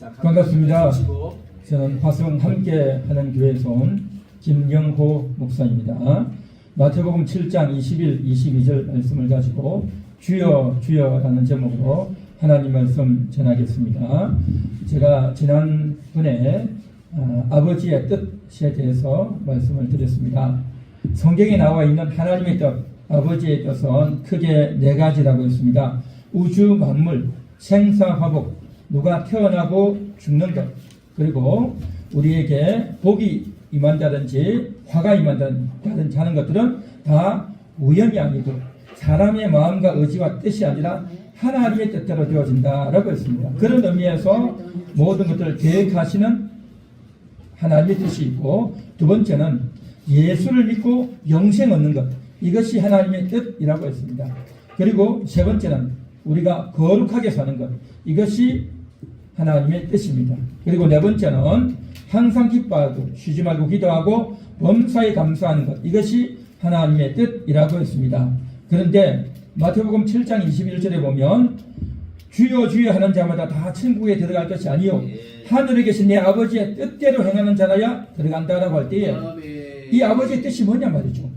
반갑습니다. 저는 화성 함께 하는 교회에서 온 김영호 목사입니다. 마태복음 7장 21, 22절 말씀을 가지고 주여 주여라는 제목으로 하나님 말씀 전하겠습니다. 제가 지난번에 아버지의 뜻에 대해서 말씀을 드렸습니다. 성경에 나와 있는 하나님의 뜻, 아버지의 뜻은 크게 네 가지라고 했습니다. 우주 만물, 생사화복, 누가 태어나고 죽는 것, 그리고 우리에게 복이 임한다든지 화가 임한다든지 하는 것들은 다 우연이 아니고 사람의 마음과 의지와 뜻이 아니라 하나님의 뜻대로 되어진다라고 했습니다. 그런 의미에서 모든 것들을 계획하시는 하나님의 뜻이 있고, 두 번째는 예수를 믿고 영생 얻는 것, 이것이 하나님의 뜻이라고 했습니다. 그리고 세 번째는 우리가 거룩하게 사는 것, 이것이 하나님의 뜻입니다. 그리고 네 번째는 항상 기뻐하고 쉬지 말고 기도하고 범사에 감사하는 것, 이것이 하나님의 뜻이라고 했습니다. 그런데 마태복음 7장 21절에 보면 주여 주여 하는 자마다 다 천국에 들어갈 것이 아니요 하늘에 계신 내 아버지의 뜻대로 행하는 자라야 들어간다라고 할 때에 이 아버지의 뜻이 뭐냐 말이죠.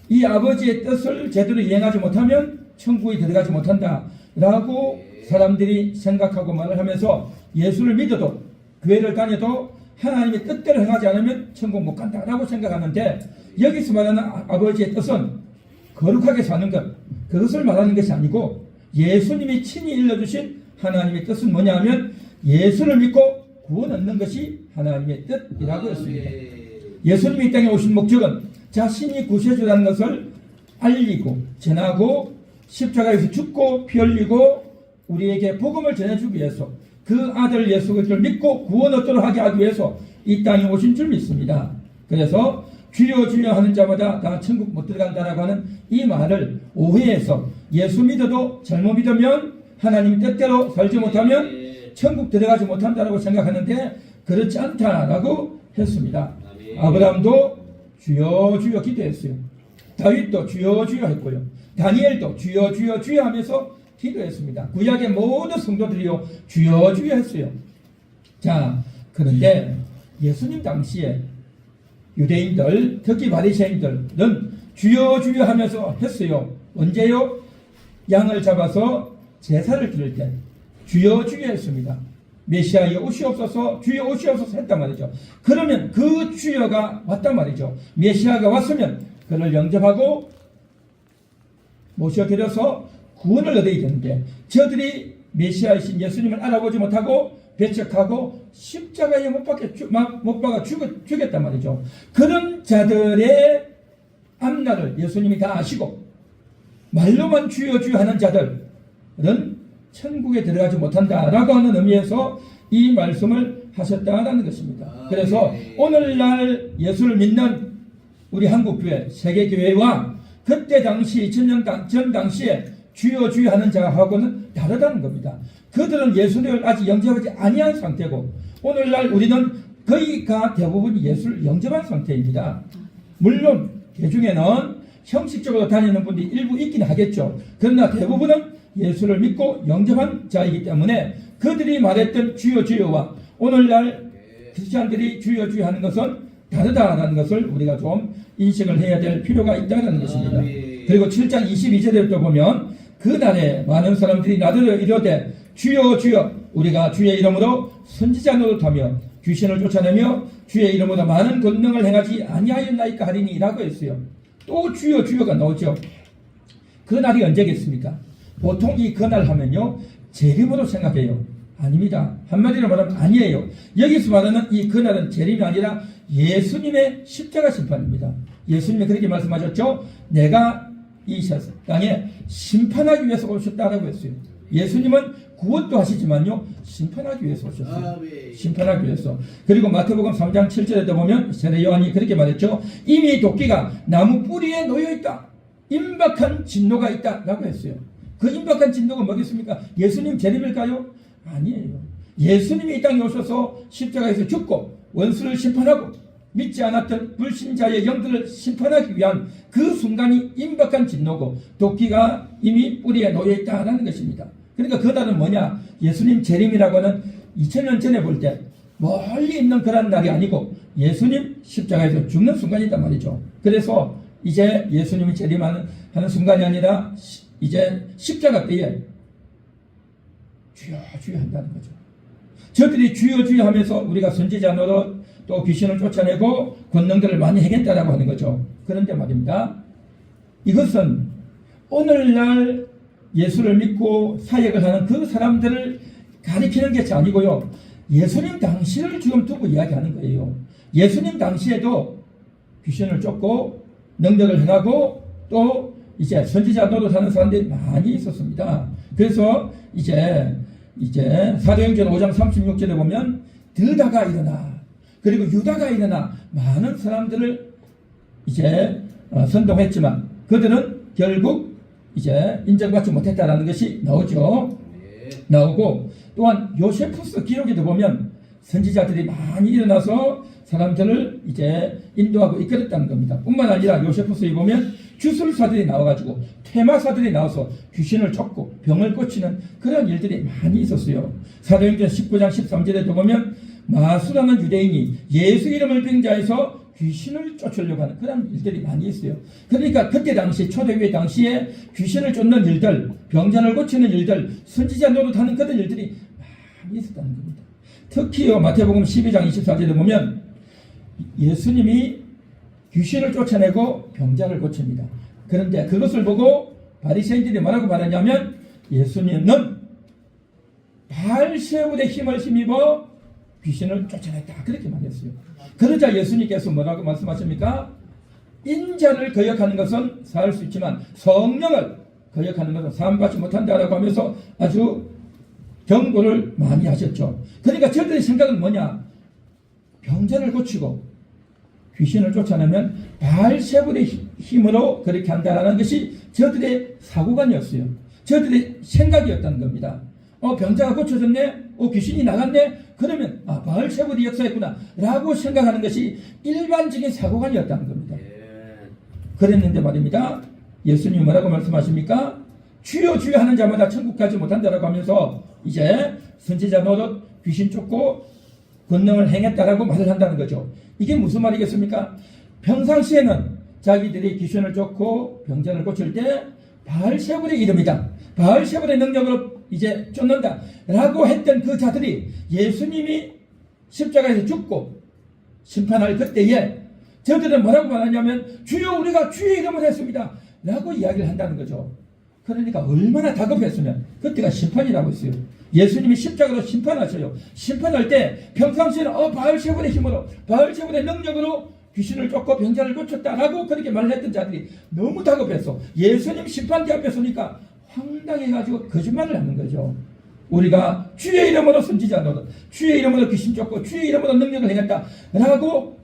이 아버지의 뜻을 제대로 이행하지 못하면 천국에 들어가지 못한다라고 사람들이 생각하고 말을 하면서 예수를 믿어도 교회를 다녀도 하나님의 뜻대로 행하지 않으면 천국 못 간다라고 생각하는데, 여기서 말하는 아버지의 뜻은 거룩하게 사는 것, 그것을 말하는 것이 아니고 예수님이 친히 일러주신 하나님의 뜻은 뭐냐 하면 예수를 믿고 구원 얻는 것이 하나님의 뜻이라고 했습니다. 예수님이 이 땅에 오신 목적은 자신이 구세주라는 것을 알리고 전하고 십자가에서 죽고 피 흘리고 우리에게 복음을 전해주기 위해서, 그 아들 예수 그리스도를 믿고 구원 얻도록 하기 위해서 이 땅에 오신 줄 믿습니다. 그래서 주여 주여 하는 자마다 다 천국 못 들어간다라고 하는 이 말을 오해해서 예수 믿어도 잘못 믿으면 하나님 뜻대로 살지 못하면 천국 들어가지 못한다라고 생각하는데 그렇지 않다라고 했습니다. 아브라함도 주여 주여 기도했어요. 다윗도 주여 주여 했고요. 다니엘도 주여 주여 주여 하면서 기도했습니다. 구약의 모든 성도들이요 주여 주여 했어요. 자, 그런데 예수님 당시에 유대인들, 특히 바리새인들은 주여 주여 하면서 했어요. 언제요? 양을 잡아서 제사를 드릴 때 주여 주여 했습니다. 메시아여 오시옵소서, 주여 오시옵소서 했단 말이죠. 그러면 그 주여가 왔단 말이죠. 메시아가 왔으면 그를 영접하고 모셔드려서 구원을 얻어야 되는데, 저들이 메시아이신 예수님을 알아보지 못하고 배척하고 십자가에 못 박아 죽였단 말이죠. 그런 자들의 앞날을 예수님이 다 아시고 말로만 주여 주여 하는 자들은 천국에 들어가지 못한다라고 하는 의미에서 이 말씀을 하셨다라는 것입니다. 그래서 오늘날 예수를 믿는 우리 한국교회, 세계교회와 그때 당시 2000년 전 당시에 주여 주여 하는 자하고는 다르다는 겁니다. 그들은 예수를 아직 영접하지 아니한 상태고, 오늘날 우리는 거의가 대부분 예수를 영접한 상태입니다. 물론 그 중에는 형식적으로 다니는 분들이 일부 있긴 하겠죠. 그러나 대부분은 예수를 믿고 영접한 자이기 때문에 그들이 말했던 주여 주여와 오늘날 크리스찬들이 주여 주여 하는 것은 다르다라는 것을 우리가 좀 인식을 해야 될 필요가 있다는 것입니다. 그리고 7장 22절에 또 보면 그날에 많은 사람들이 나더러 이르되 주여 주여 우리가 주의 이름으로 선지자 노릇하며 귀신을 쫓아내며 주의 이름으로 많은 권능을 행하지 아니하였나이까 하리니 라고 했어요. 또 주여 주여가 나오죠. 그날이 언제겠습니까? 보통 이 그날 하면요 재림으로 생각해요. 아닙니다. 한마디로 말하면 아니에요. 여기서 말하는 이 그날은 재림이 아니라 예수님의 십자가 심판입니다. 예수님이 그렇게 말씀하셨죠. 내가 이 세상에 심판하기 위해서 오셨다라고 했어요. 예수님은 구원도 하시지만요 심판하기 위해서 오셨어요. 심판하기 위해서. 그리고 마태복음 3장 7절에도 보면 세례 요한이 그렇게 말했죠. 이미 도끼가 나무 뿌리에 놓여있다. 임박한 진노가 있다라고 했어요. 그 임박한 진노가 뭐겠습니까? 예수님 재림일까요? 아니에요. 예수님이 이 땅에 오셔서 십자가에서 죽고 원수를 심판하고 믿지 않았던 불신자의 영들을 심판하기 위한 그 순간이 임박한 진노고 도끼가 이미 뿌리에 놓여있다는 것입니다. 그러니까 그날은 뭐냐? 예수님 재림이라고 하는 2000년 전에 볼 때 멀리 있는 그런 날이 아니고 예수님 십자가에서 죽는 순간이단 말이죠. 그래서 이제 예수님이 재림하는 순간이 아니라 이제 십자가 때에 주여 주여 한다는 거죠. 저들이 주여 주여 하면서 우리가 선지자 노릇 또 귀신을 쫓아내고 권능들을 많이 행했다라고 하는 거죠. 그런데 말입니다. 이것은 오늘날 예수를 믿고 사역을 하는 그 사람들을 가리키는 것이 아니고요. 예수님 당시를 지금 두고 이야기하는 거예요. 예수님 당시에도 귀신을 쫓고 능력을 행하고 또 이제 선지자 노릇하는 사람들이 많이 있었습니다. 그래서 이제 사도행전 5장 36절에 보면 드다가 일어나 그리고 유다가 일어나 많은 사람들을 이제 선동했지만 그들은 결국 이제 인정받지 못했다라는 것이 나오죠. 나오고 또한 요세푸스 기록에도 보면 선지자들이 많이 일어나서 사람들을 이제 인도하고 이끌었다는 겁니다. 뿐만 아니라 요세푸스에 보면 주술사들이 나와가지고 퇴마사들이 나와서 귀신을 쫓고 병을 고치는 그런 일들이 많이 있었어요. 사도행전 19장 13절에도 보면 마수라는 유대인이 예수 이름을 빙자해서 귀신을 쫓으려고 하는 그런 일들이 많이 있어요. 그러니까 그때 당시 초대교회 당시에 귀신을 쫓는 일들, 병자를 고치는 일들, 선지자 노릇하는 그런 일들이 많이 있었다는 겁니다. 특히요 마태복음 12장 24절에 보면 예수님이 귀신을 쫓아내고 병자를 고칩니다. 그런데 그것을 보고 바리새인들이 뭐라고 말하냐면 예수님은 바알세불의 힘을 힘입어 귀신을 쫓아냈다. 그렇게 말했어요. 그러자 예수님께서 뭐라고 말씀하십니까? 인자를 거역하는 것은 살 수 있지만 성령을 거역하는 것은 사함받지 못한다라고 하면서 아주 경고를 많이 하셨죠. 그러니까 저들의 생각은 뭐냐? 병자를 고치고 귀신을 쫓아내면 바알세불의 힘으로 그렇게 한다라는 것이 저들의 사고관이었어요. 저들의 생각이었다는 겁니다. 병자가 고쳐졌네? 귀신이 나갔네? 그러면 바알세불이 역사했구나 라고 생각하는 것이 일반적인 사고관이었다는 겁니다. 그랬는데 말입니다. 예수님이 뭐라고 말씀하십니까? 주여 주여 하는 자마다 천국 가지 못한다라고 하면서 이제 선지자 노릇 귀신 쫓고 권능을 행했다라고 말을 한다는 거죠. 이게 무슨 말이겠습니까? 평상시에는 자기들이 귀신을 쫓고 병자를 고칠 때 바알세불의 이름이다. 바알세불의 능력으로 이제 쫓는다 라고 했던 그 자들이 예수님이 십자가에서 죽고 심판할 그때에 저들은 뭐라고 말하냐면 주여 우리가 주의 이름을 했습니다 라고 이야기를 한다는 거죠. 그러니까 얼마나 다급했으면 그때가 심판이라고 했어요. 예수님이 십자가로 심판하셔요. 심판할 때 평상시에는 바알세불의 힘으로 바알세불의 능력으로 귀신을 쫓고 병자를 고쳤다라고 그렇게 말을 했던 자들이 너무 다급해서 예수님 심판대 앞에 서니까 황당해가지고 거짓말을 하는 거죠. 우리가 주의 이름으로 선지자 노릇, 주의 이름으로 귀신 쫓고 주의 이름으로 능력을 행했다라고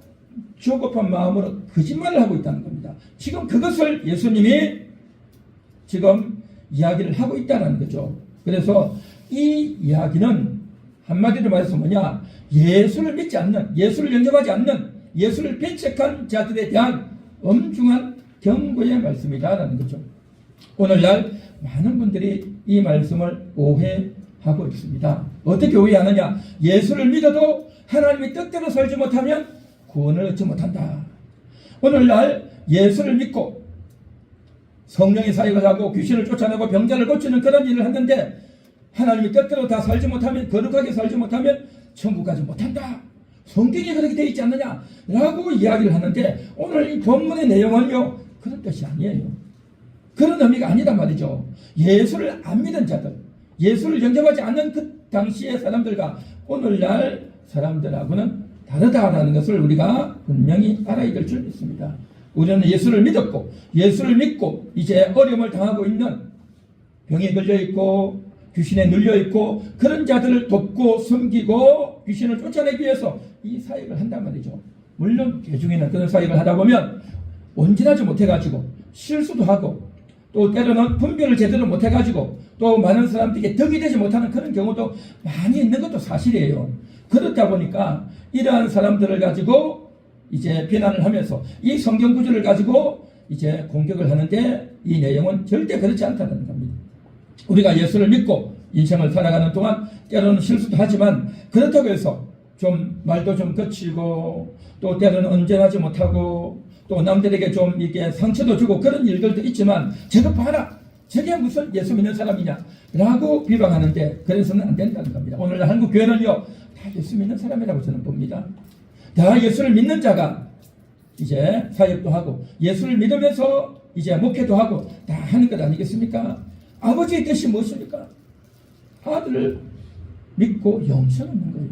조급한 마음으로 거짓말을 하고 있다는 겁니다. 지금 그것을 예수님이 지금 이야기를 하고 있다는 거죠. 그래서 이 이야기는 한마디로 말해서 뭐냐? 예수를 믿지 않는, 예수를 영접하지 않는, 예수를 배척한 자들에 대한 엄중한 경고의 말씀이다라는 거죠. 오늘날 많은 분들이 이 말씀을 오해하고 있습니다. 어떻게 오해하느냐? 예수를 믿어도 하나님의 뜻대로 살지 못하면 구원을 얻지 못한다. 오늘날 예수를 믿고 성령의 사역을 하고 귀신을 쫓아내고 병자를 고치는 그런 일을 했는데 하나님의 뜻대로 다 살지 못하면, 거룩하게 살지 못하면 천국 가지 못한다. 성경에 그렇게 되어 있지 않느냐 라고 이야기를 하는데 오늘 이 본문의 내용은요 그런 뜻이 아니에요. 그런 의미가 아니단 말이죠. 예수를 안 믿은 자들, 예수를 영접하지 않는 그 당시의 사람들과 오늘날 사람들하고는 다르다라는 것을 우리가 분명히 알아야 될 줄 믿습니다. 우리는 예수를 믿었고 예수를 믿고 이제 어려움을 당하고 있는, 병에 걸려있고 귀신에 눌려있고 그런 자들을 돕고 섬기고 귀신을 쫓아내기 위해서 이 사역을 한단 말이죠. 물론 개중에는 그런 사역을 하다 보면 온전하지 못해가지고 실수도 하고 또 때로는 분별을 제대로 못해가지고 또 많은 사람들에게 덕이 되지 못하는 그런 경우도 많이 있는 것도 사실이에요. 그렇다 보니까 이러한 사람들을 가지고 이제 비난을 하면서 이 성경 구절을 가지고 이제 공격을 하는데 이 내용은 절대 그렇지 않다는 겁니다. 우리가 예수를 믿고 인생을 살아가는 동안 때로는 실수도 하지만 그렇다고 해서 좀 말도 좀 거칠고 또 때로는 언제나지 못하고 또 남들에게 좀 이게 상처도 주고 그런 일들도 있지만 저거 봐라, 저게 무슨 예수 믿는 사람이냐 라고 비방하는데 그래서는 안 된다는 겁니다. 오늘날 한국 교회는요 다 예수 믿는 사람이라고 저는 봅니다. 다 예수를 믿는 자가 이제 사역도 하고 예수를 믿으면서 이제 목회도 하고 다 하는 것 아니겠습니까? 아버지의 뜻이 무엇입니까? 아들을 믿고 영생 얻는 거예요.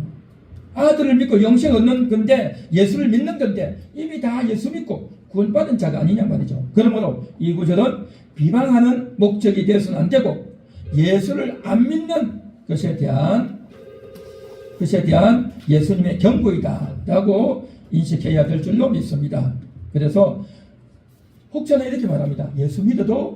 아들을 믿고 영생 얻는 건데 예수를 믿는 건데 이미 다 예수 믿고 구원받은 자가 아니냐 말이죠. 그러므로 이 구절은 비방하는 목적이 되어서는 안 되고 예수를 안 믿는 것에 대한 예수님의 경고이다 라고 인식해야 될 줄로 믿습니다. 그래서 혹자는 이렇게 말합니다. 예수 믿어도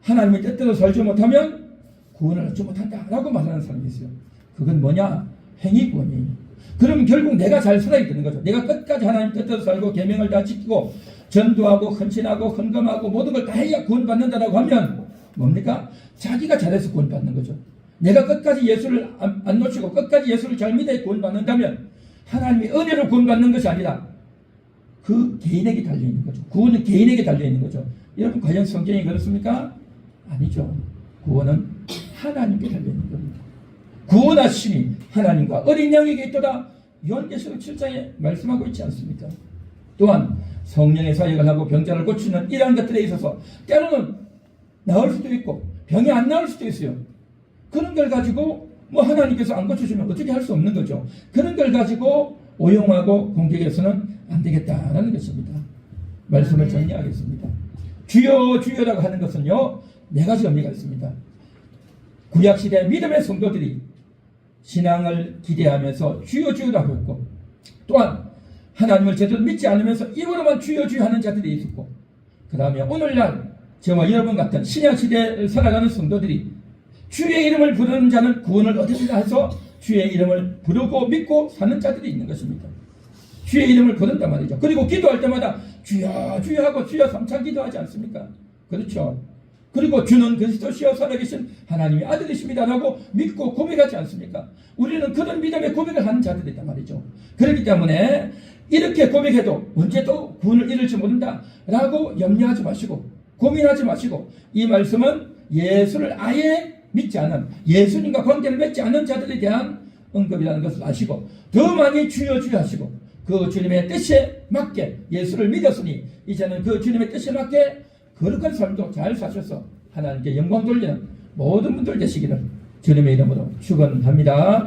하나님의 뜻대로 살지 못하면 구원을 얻지 못한다 라고 말하는 사람이 있어요. 그건 뭐냐? 행위구원이에요. 그럼 결국 내가 잘 살아야 되는 거죠. 내가 끝까지 하나님 뜻대로 살고 계명을 다 지키고 전도하고 헌신하고 헌금하고 모든 걸 다 해야 구원받는다라고 하면 뭡니까? 자기가 잘해서 구원받는 거죠. 내가 끝까지 예수를 안 놓치고 끝까지 예수를 잘 믿어야 구원받는다면 하나님의 은혜로 구원받는 것이 아니라 그 개인에게 달려있는 거죠. 구원은 개인에게 달려있는 거죠. 여러분 과연 성경이 그렇습니까? 아니죠. 구원은 하나님께 달려있는 겁니다. 구원하심이 하나님과 어린 양에게 있도다. 요한계시록 7장에 말씀하고 있지 않습니까? 또한 성령의 사역을 하고 병자를 고치는 이러한 것들에 있어서 때로는 나을 수도 있고 병이 안 나을 수도 있어요. 그런 걸 가지고 뭐 하나님께서 안 고쳐주면 어떻게 할 수 없는 거죠. 그런 걸 가지고 오용하고 공격해서는 안 되겠다라는 것입니다. 말씀을 정리하겠습니다. 주여 주여라고 하는 것은요 네 가지 의미가 있습니다. 구약시대 믿음의 성도들이 신앙을 기대하면서 주여 주여라고 했고 또한 하나님을 제대로 믿지 않으면서 입으로만 주여 주여 하는 자들이 있었고 그 다음에 오늘날 저와 여러분 같은 신약시대를 살아가는 성도들이 주의 이름을 부르는 자는 구원을 얻으리라 해서 주의 이름을 부르고 믿고 사는 자들이 있는 것입니다. 주의 이름을 부른단 말이죠. 그리고 기도할 때마다 주여 주여 하고 주여 삼창 기도하지 않습니까? 그렇죠. 그리고 주는 그리스도시여 살아계신 하나님의 아들이십니다라고 믿고 고백하지 않습니까? 우리는 그런 믿음의 고백을 하는 자들이단 말이죠. 그렇기 때문에 이렇게 고백해도 언제 또 구원을 잃을지 모른다라고 염려하지 마시고 고민하지 마시고 이 말씀은 예수를 아예 믿지 않은 예수님과 관계를 맺지 않는 자들에 대한 언급이라는 것을 아시고 더 많이 주여 주여 하시고 그 주님의 뜻에 맞게 예수를 믿었으니 이제는 그 주님의 뜻에 맞게 거룩한 삶도 잘 사셔서 하나님께 영광 돌리는 모든 분들 되시기를 주님의 이름으로 축원합니다.